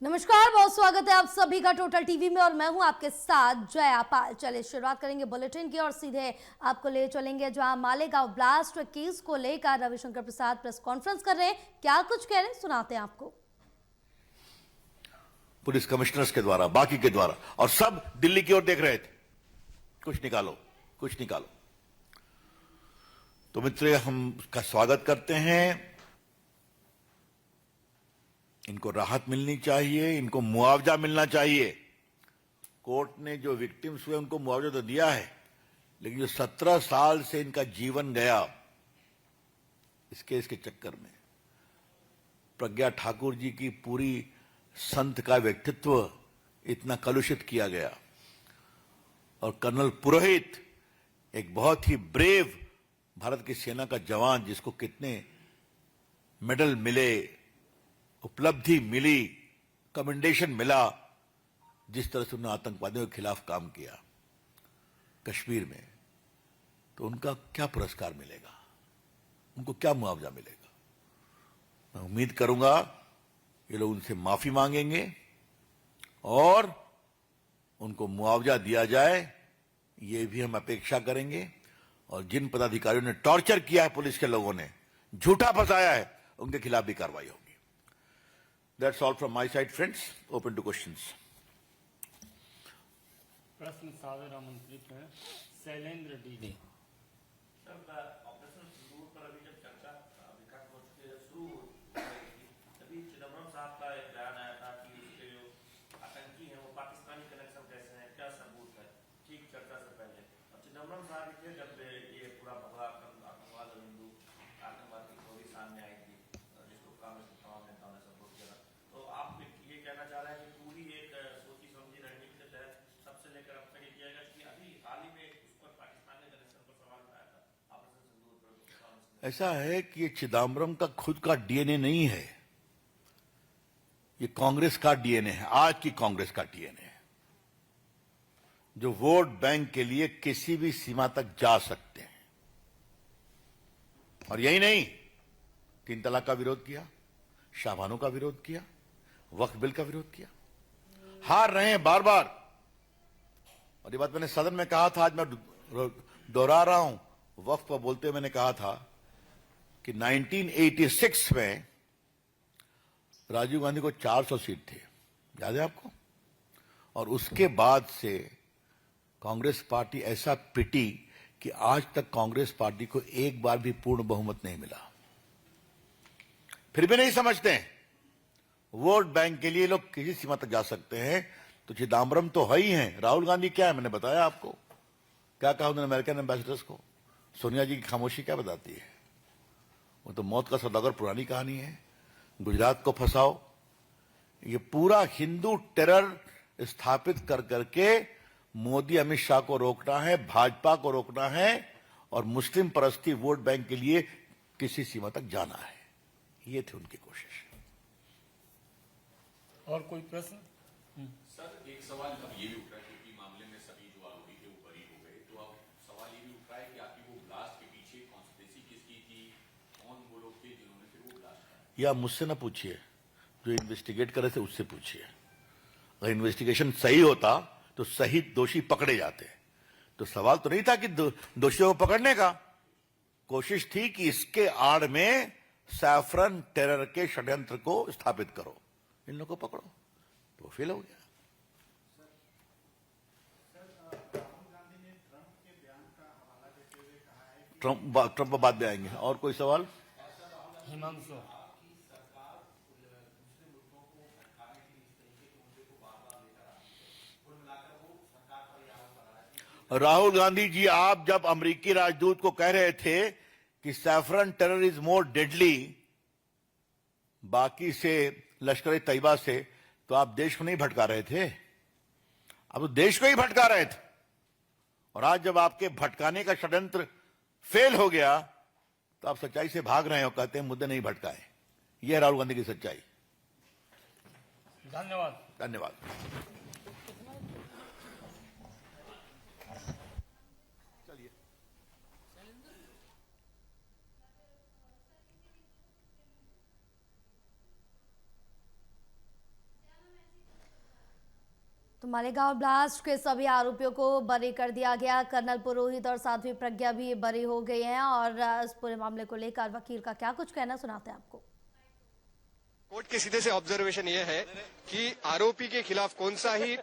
नमस्कार, बहुत स्वागत है आप सभी का टोटल टीवी में और मैं हूं आपके साथ जया पाल। चलिए शुरुआत करेंगे बुलेटिन की और सीधे आपको ले चलेंगे जहां मालेगांव ब्लास्ट केस को लेकर रविशंकर प्रसाद प्रेस कॉन्फ्रेंस कर रहे हैं। क्या कुछ कह रहे हैं सुनाते हैं आपको। पुलिस कमिश्नर्स के द्वारा, बाकी के द्वारा, और सब दिल्ली की ओर देख रहे थे, कुछ निकालो कुछ निकालो। तो मित्र, हम उसका स्वागत करते हैं। इनको राहत मिलनी चाहिए, इनको मुआवजा मिलना चाहिए। कोर्ट ने जो विक्टिम्स हुए उनको मुआवजा तो दिया है, लेकिन जो 17 साल से इनका जीवन गया इस केस के चक्कर में, प्रज्ञा ठाकुर जी की पूरी संत का व्यक्तित्व इतना कलुषित किया गया, और कर्नल पुरोहित एक बहुत ही ब्रेव भारत की सेना का जवान, जिसको कितने मेडल मिले, उपलब्धि मिली, कमेंडेशन मिला, जिस तरह से उन्होंने आतंकवादियों के खिलाफ काम किया कश्मीर में, तो उनका क्या पुरस्कार मिलेगा, उनको क्या मुआवजा मिलेगा। मैं उम्मीद करूंगा ये लोग उनसे माफी मांगेंगे और उनको मुआवजा दिया जाए, ये भी हम अपेक्षा करेंगे। और जिन पदाधिकारियों ने टॉर्चर किया है, पुलिस के लोगों ने झूठा फंसाया है, उनके खिलाफ भी कार्रवाई होगी। That's all from my side, friends. Open to questions. प्रश्न सादर आमंत्रित हैं शैलेंद्र डी। ऑपरेशन सिंदूर पर अभी जब चर्चा विकास हो चुकी है शुरू तभी चिदम्बरम साहब का एक बयान आया था कि उसके जो आतंकी हैं वो पाकिस्तानी कनेक्शन कैसे हैं, क्या सबूत है, ठीक चर्चा से पहले। और चिदम्बरम साहब थे जब ये पूरा भगवा आतंकवाद और हिंदू आतंकवाद की थोड़ी सामने आई थी, जिसको कांग्रेस के तमाम नेताओं ने सपोर्ट किया। तो आप ये कहना चाह रहे हैं कि पूरी एक सोची समझी रणनीति के तहत सबसे लेकर अब तक ये किया गया कि अभी हाल ही में उस पर पाकिस्तान ने कनेक्शन पर सवाल उठाया था ऑपरेशन सिंदूर पर। ऐसा है कि ये चिदम्बरम का खुद का डीएनए नहीं है, ये कांग्रेस का डीएनए है, आज की कांग्रेस का डीएनए है, जो वोट बैंक के लिए किसी भी सीमा तक जा सकते हैं। और यही नहीं, 3 तलाक का विरोध किया, शाहबानों का विरोध किया, वक्फ बिल का विरोध किया, हार रहे हैं बार बार। और ये बात मैंने सदन में कहा था, आज मैं दोहरा रहा हूं। वक्फ पर बोलते हुए मैंने कहा था कि 1986 में राजीव गांधी को 400 सीट थे, याद है आपको? और उसके बाद से कांग्रेस पार्टी ऐसा पिटी कि आज तक कांग्रेस पार्टी को एक बार भी पूर्ण बहुमत नहीं मिला। फिर भी नहीं समझते हैं, वोट बैंक के लिए लोग किसी सीमा तक जा सकते हैं। तो चिदम्बरम तो है ही हैं, राहुल गांधी क्या है, मैंने बताया आपको क्या कहा उन्होंने अमेरिकन एम्बेसडर्स को। सोनिया जी की खामोशी क्या बताती है, वो तो मौत का सौदागर पुरानी कहानी है। गुजरात को फंसाओ, ये पूरा हिंदू टेरर स्थापित कर करके मोदी अमित शाह को रोकना है, भाजपा को रोकना है, और मुस्लिम परस्ती वोट बैंक के लिए किसी सीमा तक जाना है। ये थी उनकी कोशिश। और कोई प्रश्न? सर, एक सवाल अब ये भी उठ रहा है क्योंकि मामले में सभी जो आरोपी थे वो बरी हो गए, तो अब सवाल ये भी उठ रहा है कि आखिर वो ब्लास्ट के पीछे कॉन्स्पिरेसी किसकी थी, कौन वो लोग थे जिन्होंने फिर वो ब्लास्ट किया? या मुझसे ना पूछिए, जो इन्वेस्टिगेट करे थे उससे पूछिए। अगर इन्वेस्टिगेशन सही होता तो सही दोषी पकड़े जाते। तो सवाल तो नहीं था कि दोषियों को पकड़ने का, कोशिश थी कि इसके आड़ में सैफरन टेरर के षड्यंत्र को स्थापित करो, इन लोगों को पकड़ो, तो फेल हो गया। ट्रंप बाद में आएंगे। और कोई सवाल? हिमांशु। राहुल गांधी जी, आप जब अमेरिकी राजदूत को कह रहे थे कि saffron terror is more deadly बाकी से, लश्कर तैयबा से, तो आप देश को नहीं भटका रहे थे, आप तो देश को ही भटका रहे थे। और आज जब आपके भटकाने का षड्यंत्र फेल हो गया तो आप सच्चाई से भाग रहे हो, कहते हैं मुद्दे नहीं भटकाए। यह राहुल गांधी की सच्चाई। धन्यवाद। धन्यवाद। तो मालेगांव ब्लास्ट के सभी आरोपियों को बरी कर दिया गया। कर्नल पुरोहित और साध्वी प्रज्ञा भी बरी हो गई हैं और इस पूरे मामले को लेकर वकील का क्या कुछ कहना सुनाते हैं आपको। कोर्ट के सीधे से ऑब्जर्वेशन ये है कि आरोपी के खिलाफ कौन सा ही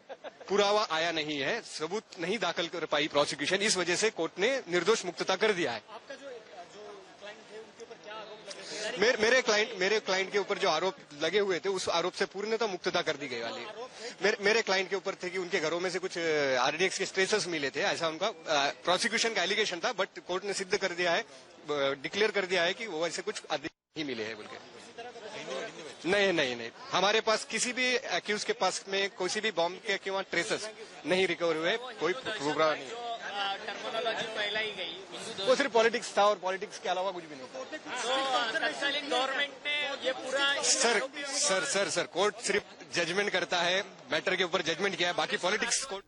पुरावा आया नहीं है, सबूत नहीं दाखिल कर पाई प्रोसिक्यूशन, इस वजह से कोर्ट ने निर्दोष मुक्तता कर दिया है। आपका जो क्लाइंट थे उनके ऊपर क्या आरोप लगे? मेरे क्लाइंट के ऊपर जो आरोप लगे हुए थे उस आरोप से पूर्णतः मुक्तता कर दी गई वाली। मेरे क्लाइंट के ऊपर थे कि उनके घरों में से कुछ आरडीएक्स के ट्रेसेस मिले थे, ऐसा उनका प्रोसिक्यूशन का एलिगेशन था, बट कोर्ट ने सिद्ध कर दिया है, डिक्लेयर कर दिया है कि वो ऐसे कुछ नहीं मिले हैं बोल के। नहीं, हमारे पास किसी भी एक्यूज के पास में कोई भी बॉम्ब के किंवा ट्रेसेस नहीं रिकवर हुए, कोई प्रूफ नहीं। टर्मिनोलॉजी फैलाई गई, वो सिर्फ पॉलिटिक्स था और पॉलिटिक्स के अलावा कुछ भी नहीं था। तो तत्कालीन गवर्नमेंट ने ये पूरा सर कोर्ट सिर्फ जजमेंट करता है, मैटर के ऊपर जजमेंट किया है, बाकी पॉलिटिक्स कोर्ट